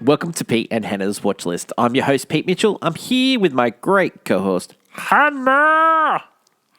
Welcome to Pete and Hannah's Watch List. I'm your host, Pete Mitchell. I'm here with my great co-host, Hannah.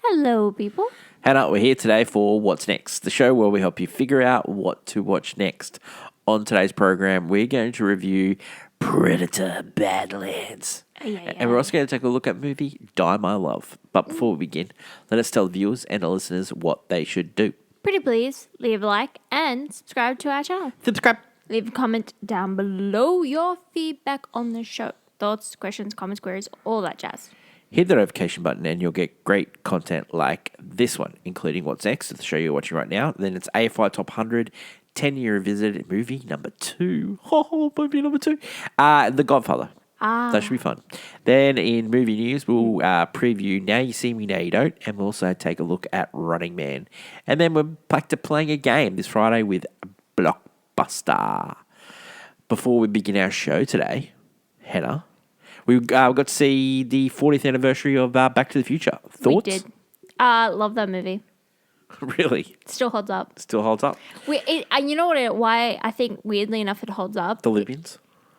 Hello, people. Hannah, we're here today for What's Next, the show where we help you figure out what to watch next. On today's program, we're going to review Predator Badlands. And we're also going to take a look at the movie Die My Love. But before we begin, let us tell the viewers and the listeners what they should do. Pretty please, leave a like and subscribe to our channel. Subscribe. Leave a comment down below your feedback on the show. Thoughts, questions, comments, queries, all that jazz. Hit the notification button and you'll get great content like this one, including What's Next, the show you're watching right now. Then it's AFI Top 100, 10-year revisited movie number 2. Oh, movie number 2. The Godfather. That should be fun. Then in movie news, we'll preview Now You See Me, Now You Don't, and we'll also take a look at Running Man. And then we're back to playing a game this Friday with Blockbuster. Before we begin our show today, Hannah, we got to see the 40th anniversary of Back to the Future. Thoughts? We did. Love that movie. Really? Still holds up. Still holds up? You know why I think, weirdly enough, it holds up? The Libyans?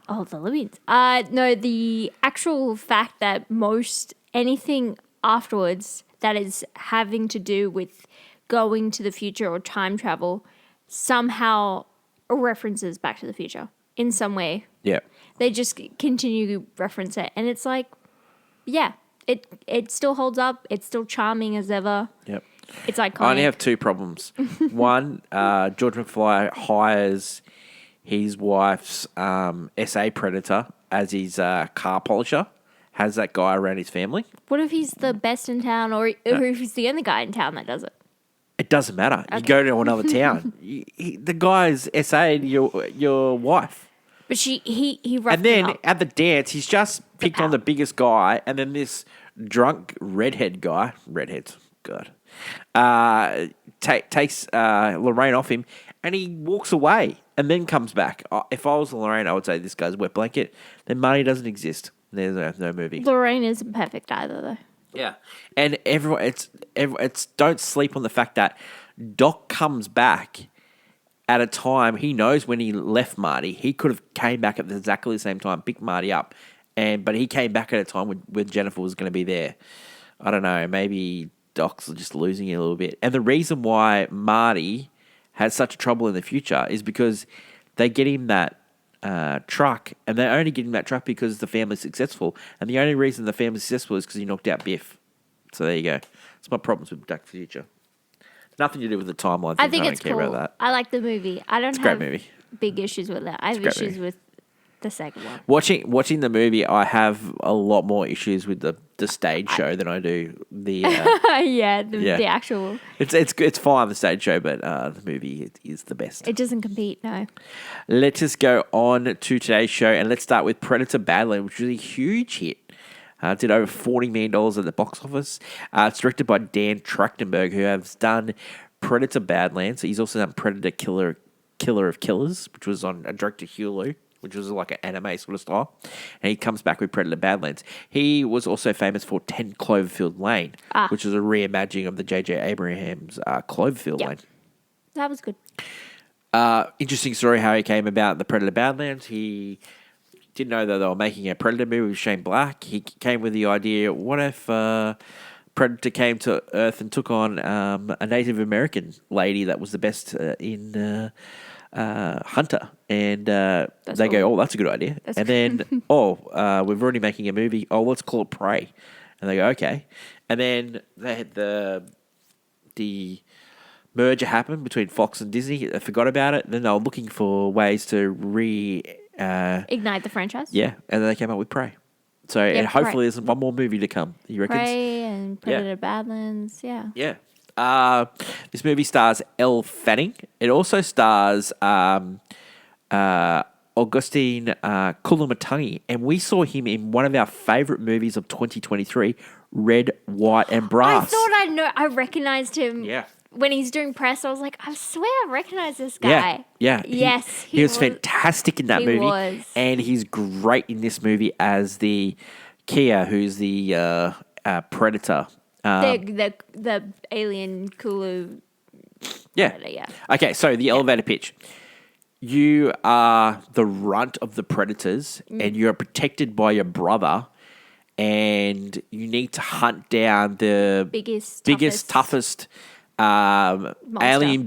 Oh, the Libyans. No, the actual fact that most anything afterwards that is having to do with going to the future or time travel somehow references Back to the Future in some way. Yeah. They just continue to reference it. And it's like, yeah, it still holds up. It's still charming as ever. Yep. It's iconic. I only have two problems. One, George McFly hires his wife's SA Predator as his car polisher. Has that guy around his family. What if he's the best in town or if he's the only guy in town that does it? It doesn't matter. Okay. You go to another town. The guy's SA your wife. But he roughed And then him up. at the dance, he's just picked on the biggest guy, and then this drunk redhead guy, God, takes Lorraine off him, and he walks away, and then comes back. If I was Lorraine, I would say this guy's wet blanket. Then Marty doesn't exist. There's no movie. Lorraine isn't perfect either, though. Yeah, and everyone, it's don't sleep on the fact that Doc comes back at a time he knows when he left Marty. He could have came back at exactly the same time, picked Marty up, but he came back at a time when Jennifer was going to be there. I don't know, maybe Doc's just losing it a little bit. And the reason why Marty has such trouble in the future is because they get him that truck, and they only get him that truck because the family's successful. And the only reason the family's successful is because he knocked out Biff. So there you go. That's my problems with Back to the Future. Nothing to do with the timeline thing. I think it's don't care cool. about that. I like the movie. I don't It's a have great movie. big issues with that. I have issues with the second one. Watching the movie, I have a lot more issues with the stage show than I do the. The actual. It's fine, the stage show, but the movie is the best. It doesn't compete. No. Let us go on to today's show, and let's start with Predator Badlands, which was a huge hit. Did over $40 million at the box office. It's directed by Dan Trachtenberg, who has done Predator Badlands. He's also done Predator Killer of Killers, which was on a direct-to-Hulu, which was like an anime sort of style. And he comes back with Predator Badlands. He was also famous for 10 Cloverfield Lane, which is a reimagining of the J.J. Abrams Cloverfield Lane. That was good. Interesting story how he came about in the Predator Badlands. He didn't know that they were making a Predator movie with Shane Black. He came with the idea, what if Predator came to Earth and took on a Native American lady that was the best in Hunter? And they go, oh, that's a good idea. And then, we're already making a movie. Oh, let's call it Prey. And they go, okay. And then they had the merger happened between Fox and Disney. They forgot about it. Then they were looking for ways to ignite the franchise. Yeah, and then they came up with Prey. So and hopefully there's one more movie to come. You reckon? Prey and Predator Badlands. Yeah. Yeah. This movie stars Elle Fanning. It also stars Augustine Kulumatangi, and we saw him in one of our favourite movies of 2023, Red, White, and Brass. I recognized him. Yeah. When he's doing press, I was like, I swear I recognize this guy. Yeah. Yes. He was fantastic in that movie. He was. And he's great in this movie as the Kia, who's the Predator. The alien Kulu. Yeah. Predator, yeah. Okay, so the elevator pitch. you are the runt of the predators and you're protected by your brother and you need to hunt down the biggest, toughest monster. alien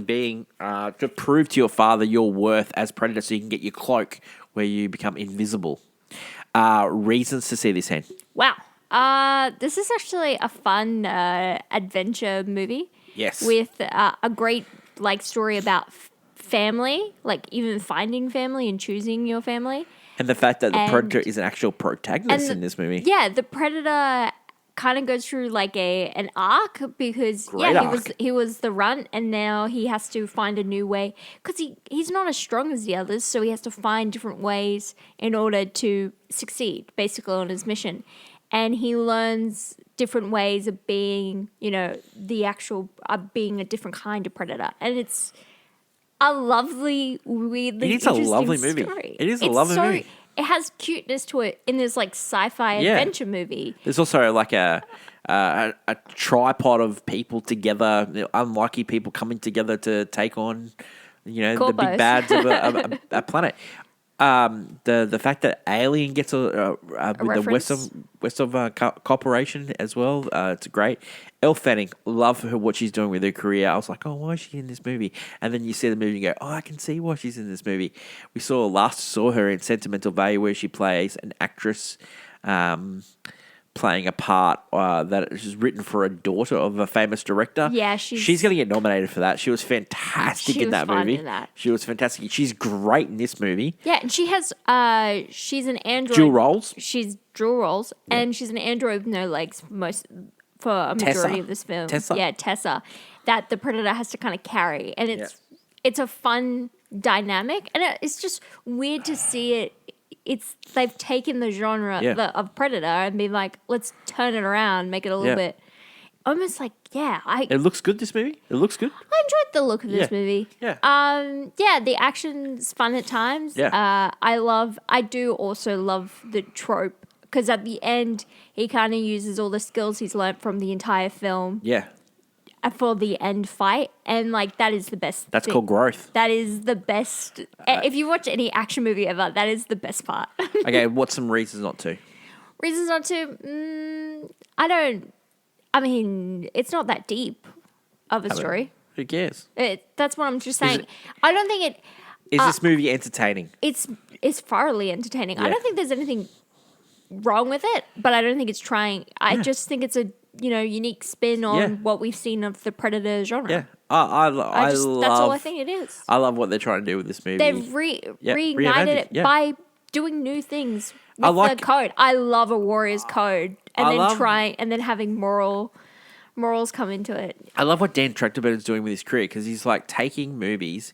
being Yeah. to prove to your father your worth as predator so you can get your cloak where you become invisible. Reasons to see this, Hen. Wow. This is actually a fun adventure movie. Yes. With a great like story about family, like even finding family and choosing your family. And the fact that the And- predator is an actual protagonist and in this movie. Yeah, the predator kind of goes through like an arc because Great arc. he was the runt and now he has to find a new way because he's not as strong as the others, so he has to find different ways in order to succeed basically on his mission. And he learns different ways of being, the actual being a different kind of predator, and it's a lovely, weirdly It is a interesting lovely movie. story. It is a It's lovely movie. It has cuteness to it in this like sci-fi Yeah. adventure movie. There's also like a tripod of people together, unlucky people coming together to take on, the Corpos. big bads of a planet. The fact that Alien gets with the reference. West of Corporation as well, it's great. Elle Fanning, love her what she's doing with her career. I was like, oh, why is she in this movie? And then you see the movie and go, oh, I can see why she's in this movie. We saw her in Sentimental Value where she plays an actress. Playing a part that is written for a daughter of a famous director. Yeah, she's going to get nominated for that. She was fantastic She in was that fun movie. in that. She was fantastic. She's great in this movie. Yeah, and she has she's an android. Dual roles. She's dual roles, and she's an android with no legs for a majority Tessa. of this film. Tessa. Yeah, Tessa, that the predator has to kind of carry, and it's a fun dynamic, and it's just weird to see it. They've taken the genre of predator and been like, let's turn it around, make it a little bit almost like It looks good. This movie. It looks good. I enjoyed the look of this Yeah. movie. Yeah. The action's fun at times. Yeah. I do also love the trope because at the end he kind of uses all the skills he's learnt from the entire film Yeah. for the end fight, and like that is the best. That's thing. called growth. That is the best. If you watch any action movie ever, that is the best part. Okay. What's some reasons not to? Reasons not to? I mean, it's not that deep of a story. Who cares? That's what I'm just Is saying. it- I don't think it. Is this movie entertaining? It's thoroughly entertaining. I Yeah. don't think there's anything wrong with it, but I don't think it's trying. I just think it's a unique spin on Yeah. what we've seen of the predator genre. Yeah. I love. That's all I think it is. I love what they're trying to do with this movie. They've Yeah, reignited reimagined, it yeah. by doing new things with I like- the code. I love a warrior's code, and I then love- having morals come into it. I love what Dan Trachtenberg is doing with his career because he's like taking movies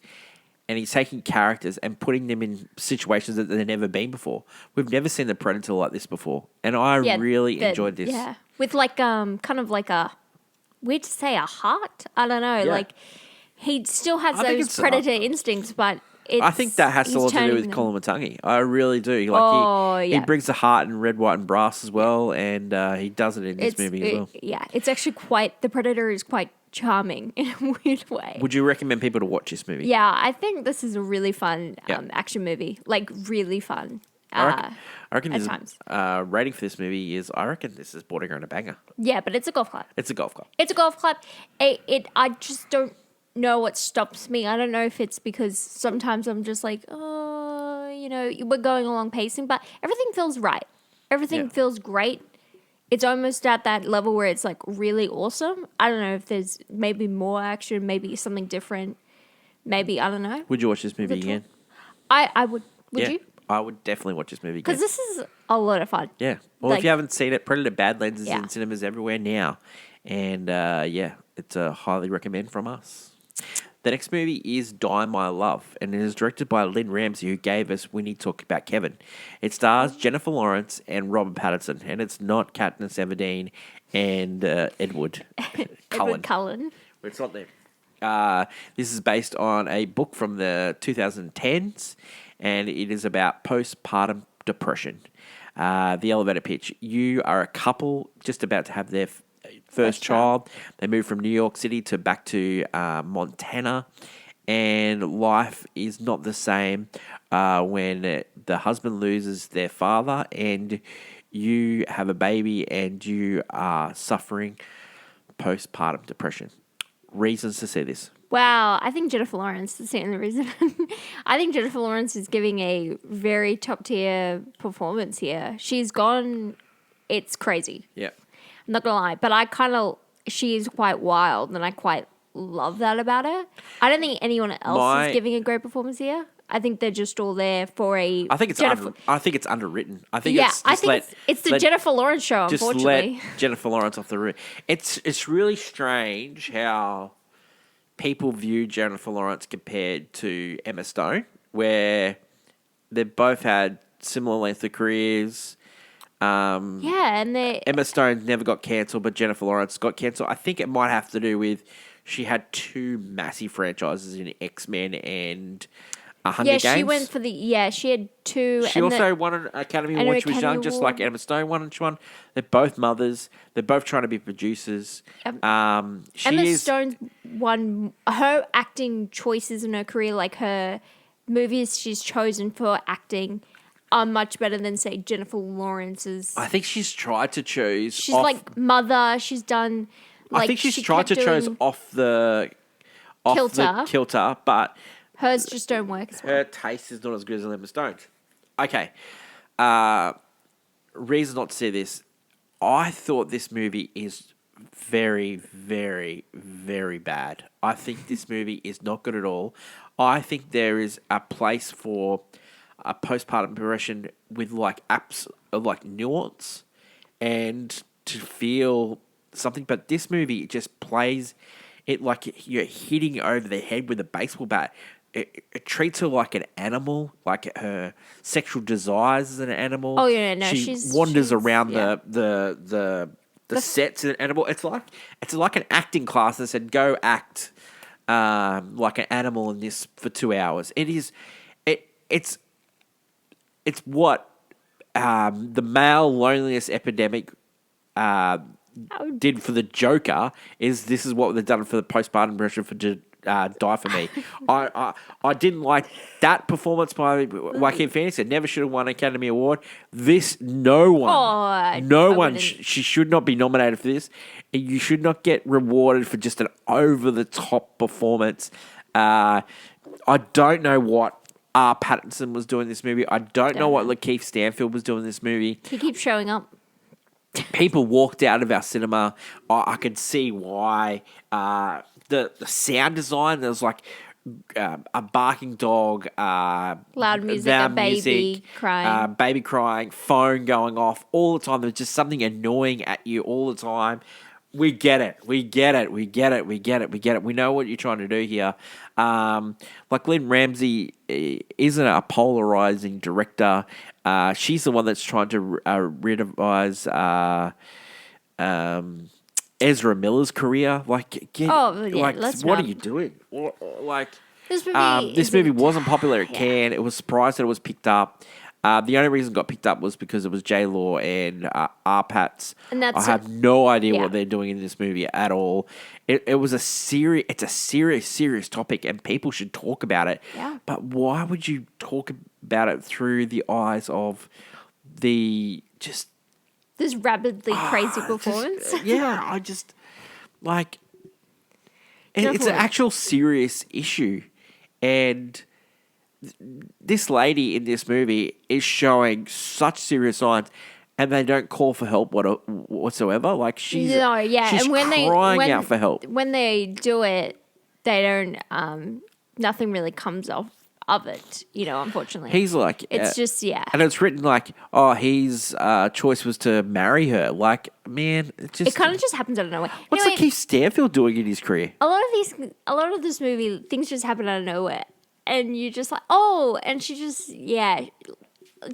and he's taking characters and putting them in situations that they've never been before. We've never seen the Predator like this before, and I really enjoyed this. Yeah, with like kind of like a weird to say a heart. I don't know. Yeah. Like he still has I think those it's, predator instincts, but I think that has a he's lot to do turning with them- Colin Matangi. I really do. Like he yeah. brings the heart in red, white, and brass as well, and he does it in this movie as well. Yeah, it's actually the predator is quite charming in a weird way. Would you recommend people to watch this movie? Yeah, I think this is a really fun Yeah. action movie. Like really fun. I reckon at this times. Rating for this movie is, I reckon this is bordering on a banger. Yeah, but it's a golf club. It's a golf club. It's a golf club. I just don't know what stops me. I don't know if it's because sometimes I'm just like, oh, we're going along pacing, but everything feels right. Everything Yeah. feels great. It's almost at that level where it's like really awesome. I don't know if there's maybe more action, maybe something different. Maybe, I don't know. Would you watch this movie again? I would. Would Yeah, you? I would definitely watch this movie again. Because this is a lot of fun. Yeah. Well, Like- if you haven't seen it, Predator Badlands is Yeah. in cinemas everywhere now. And it's a highly recommend from us. The next movie is Die My Love, and it is directed by Lynn Ramsey, who gave us We Need to Talk About Kevin. It stars Jennifer Lawrence and Robert Pattinson, and it's not Katniss Everdeen and Edward Cullen. Edward Cullen. It's not them. This is based on a book from the 2010s, and it is about postpartum depression. The elevator pitch. You are a couple just about to have their first child. They move from New York City back to Montana, and life is not the same when the husband loses their father and you have a baby and you are suffering postpartum depression. Reasons to see this. Wow, I think Jennifer Lawrence is the only reason. I think Jennifer Lawrence is giving a very top tier performance here. She's gone, it's crazy. Yeah. I'm not gonna lie, but she is quite wild, and I quite love that about her. I don't think anyone else is giving a great performance here. I think they're just all there for a. I think it's underwritten. I think it's the Jennifer Lawrence show. Just Unfortunately, let Jennifer Lawrence off the roof. It's really strange how people view Jennifer Lawrence compared to Emma Stone, where they've both had similar length of careers. and Emma Stone never got cancelled, but Jennifer Lawrence got cancelled. I think it might have to do with she had two massive franchises in X-Men and Hunger Games. She went for she had two. She also won an Academy Award when she was young, just like Emma Stone won. They're both mothers. They're both trying to be producers. Emma Stone's won her acting choices in her career, like her movies she's chosen for acting, are much better than, say, Jennifer Lawrence's. I think she's tried to choose. She's like Mother. She's done. I think she's tried to choose off the kilter, but hers just don't work as well. Her taste is not as good as Emma Stone's. Okay. Reason not to see this. I thought this movie is very, very, very bad. I think this movie is not good at all. I think there is a place for a postpartum depression with like nuance and to feel something. But this movie just plays it like you're hitting over the head with a baseball bat. It treats her like an animal, like her sexual desires as an animal. Oh yeah, no, she wanders around the sets as an animal. It's like an acting class that said go act like an animal in this for 2 hours. It's what the male loneliness epidemic did for the Joker. This is what they've done for the postpartum depression for Die For Me. I didn't like that performance by Joaquin Phoenix. It never should have won an Academy Award. No one. She should not be nominated for this. You should not get rewarded for just an over-the-top performance. I don't know what R. Pattinson was doing in this movie. I don't know what Lakeith Stanfield was doing in this movie. He keeps showing up. People walked out of our cinema. I could see why. The sound design, there was like a barking dog, loud music, a baby crying, phone going off all the time. There's just something annoying at you all the time. We get it. We know what you're trying to do here. Like Lynn Ramsey isn't a polarizing director. She's the one that's trying to revise Ezra Miller's career. What are you doing? This movie wasn't popular at Cannes. It was surprised that it was picked up. The only reason it got picked up was because it was J Law and R. Pats. I have no idea what they're doing in this movie at all. It's a serious topic, and people should talk about it. Yeah. But why would you talk about it through the eyes of this rapidly crazy performance? I just like it's an actual serious issue, and this lady in this movie is showing such serious signs, and they don't call for help whatsoever. Like she's and when crying out for help. When they do it, they don't. Nothing really comes off of it, unfortunately. He's like, it's just and it's written like, his choice was to marry her. Like, man, it kind of just happens out of nowhere. What's Lakeith Stanfield doing in his career? A lot of this movie, things just happen out of nowhere. And you're just like, and she just,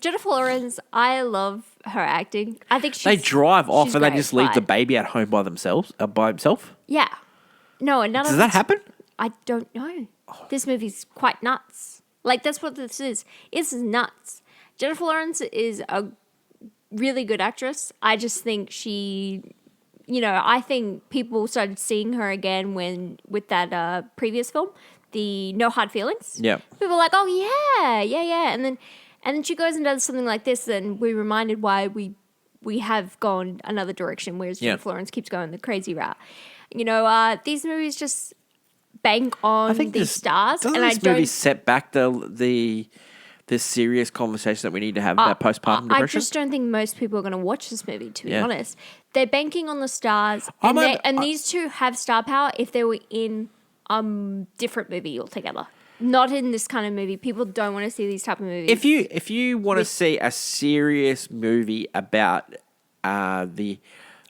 Jennifer Lawrence, I love her acting. I think they drive off and great, they just leave the baby at home by himself. Yeah. No, and does that happen? I don't know. This movie's quite nuts. Like, that's what this is. It's nuts. Jennifer Lawrence is a really good actress. I just think she, I think people started seeing her again with that previous film. the No Hard Feelings. Yeah. People are like, oh yeah. And then she goes and does something like this, and we're reminded why we have gone another direction, whereas Jennifer Lawrence keeps going the crazy route. These movies just bank on these stars. Doesn't and this movie set back the serious conversation that we need to have about postpartum depression? I just don't think most people are going to watch this movie, to be Yeah. honest. They're banking on the stars, and these two have star power if they were in different movie altogether. Not in this kind of movie. People don't want to see these type of movies. If you want to see a serious movie about the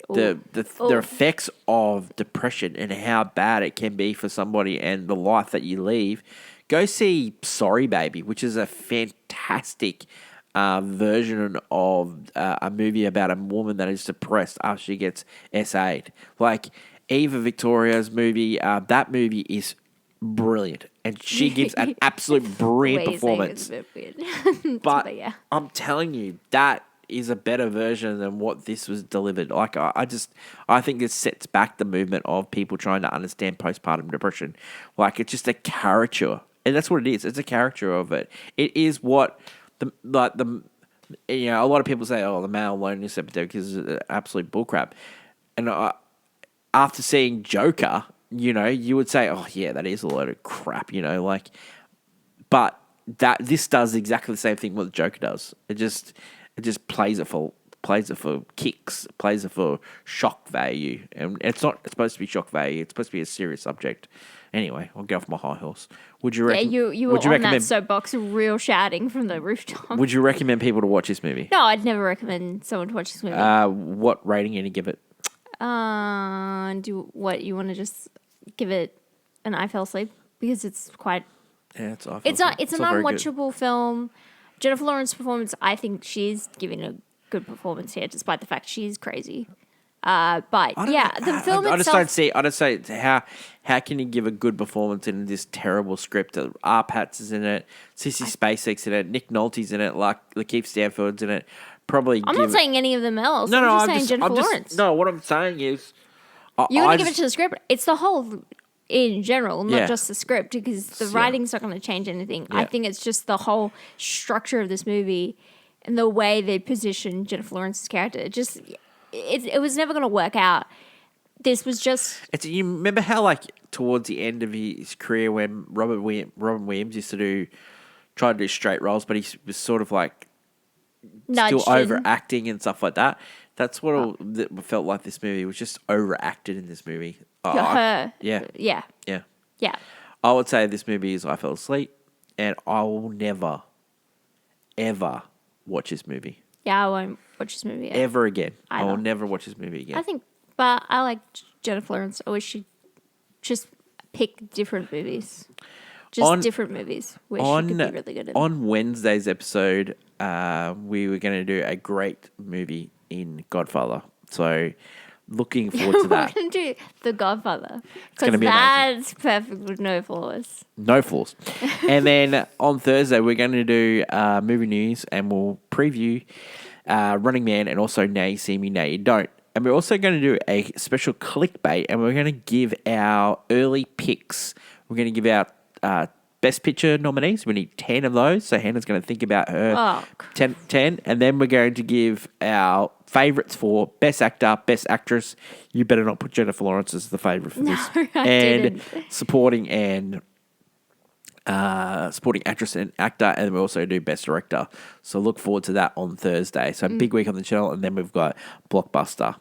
effects of depression and how bad it can be for somebody and the life that you leave, go see Sorry Baby, which is a fantastic version of a movie about a woman that is depressed after she gets SA'd. Like Eva Victoria's movie, that movie is brilliant, and she gives an absolute brilliant performance. But yeah. I'm telling you, that is a better version than what this was delivered. Like I think this sets back the movement of people trying to understand postpartum depression. Like it's just a caricature, and that's what it is. It's a caricature of it. It is what a lot of people say, oh, the male loneliness epidemic is absolute bullcrap, and after seeing Joker, you would say, oh yeah, that is a load of crap, but this does exactly the same thing what the Joker does. It just plays it for kicks, plays it for shock value, and it's not supposed to be shock value. It's supposed to be a serious subject. Anyway, I'll get off my high horse. Would you recommend? Yeah, you were on that soapbox, real shouting from the rooftop. Would you recommend people to watch this movie? No, I'd never recommend someone to watch this movie. What rating are you give it? You want to just give it an I fell asleep because it's quite. Yeah, it's an unwatchable film. Jennifer Lawrence's performance, I think she's giving a good performance here, despite the fact she's crazy. The film itself. I don't see how can you give a good performance in this terrible script? R. Pat's is in it, Sissy Spacek's in it, Nick Nolte's in it, like Lakeith Stanford's in it. I'm not saying any of them else. I'm just saying Jennifer Lawrence. No, what I'm saying is, you're going to give it to the script. It's the whole in general, not just the script, because the writing's not going to change anything. Yeah. I think it's just the whole structure of this movie and the way they position Jennifer Lawrence's character. It was never going to work out. This was just. You remember how towards the end of his career when Robin Williams used to try to do straight roles, but he was sort of still overacting and stuff like that. That's what it felt like. This movie was just overacted in this movie. Yeah. I would say this movie is I fell asleep, and I will never, ever watch this movie. Yeah, I won't watch this movie ever again. I will never watch this movie again. But I like Jennifer Lawrence. I wish she'd just pick different movies. Different movies where she could be really good in. On Wednesday's episode, we were going to do a great movie in Godfather. So, looking forward to that. We're going to do The Godfather. Because that's perfect with no flaws. No flaws. And then on Thursday, we're going to do movie news, and we'll preview Running Man and also Now You See Me, Now You Don't. And we're also going to do a special clickbait, and we're going to give our early picks. We're going to give our Best Picture nominees. We need 10 of those. So Hannah's going to think about her 10. And then we're going to give our favourites for Best Actor, Best Actress. You better not put Jennifer Lawrence as the favourite for this. I didn't. Supporting actress and actor. And we also do Best Director. So look forward to that on Thursday. So big week on the channel. And then we've got Blockbuster.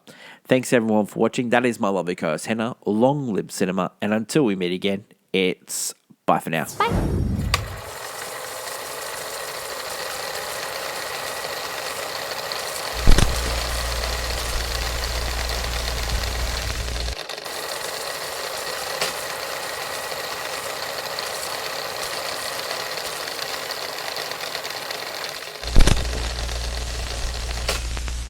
Thanks everyone for watching. That is my lovely co-host Hannah. Long live cinema. And until we meet again, it's bye for now. Bye.